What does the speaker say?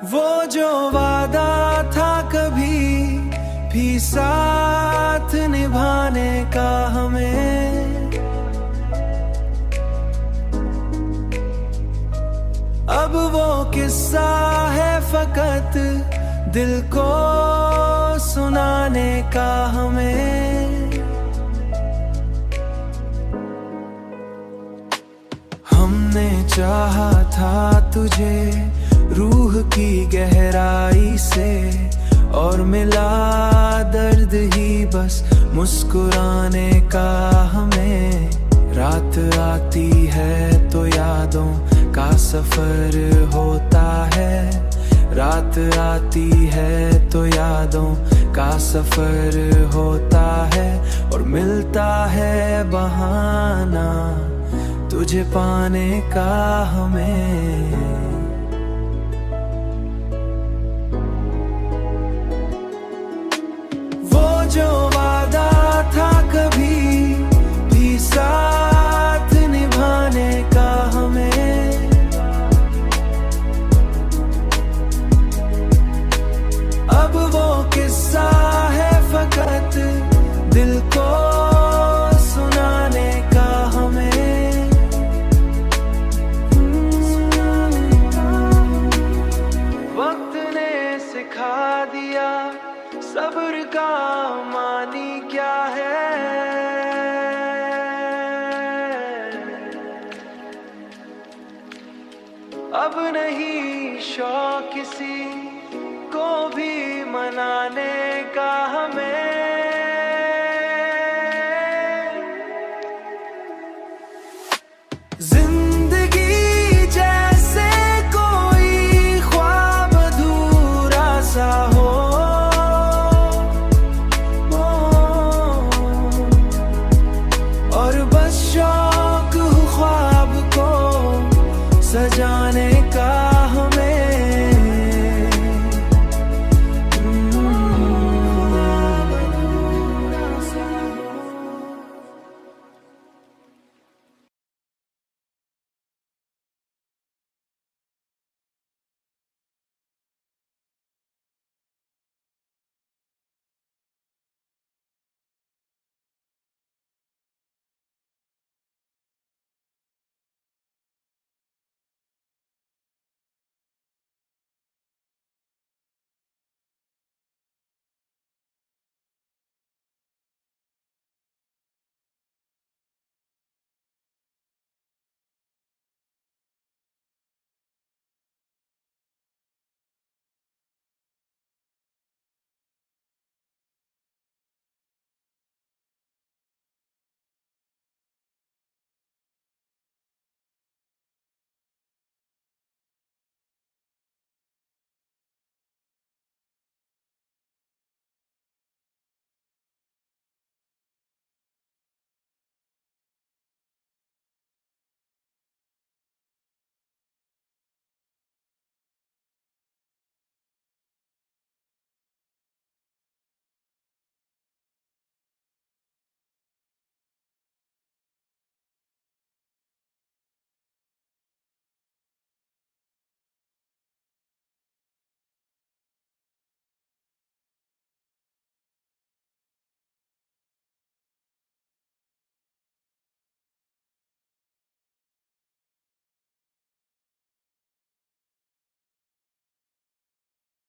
वो जो वादा था कभी भी साथ निभाने का हमें, अब वो किस्सा है फकत दिल को सुनाने का हमें। हमने चाहा था तुझे रूह की गहराई से, और मिला दर्द ही बस मुस्कुराने का हमें। रात आती है तो यादों का सफर होता है, रात आती है तो यादों का सफर होता है, और मिलता है बहाना तुझे पाने का हमें। जो वादा था कभी भी साथ निभाने का हमें, अब वो किस्सा है फकत दिल को सुनाने का हमें। वक्त ने सिखा दिया सब्र का मानी क्या है, अब नहीं शौक किसी को भी मनाने का हमें।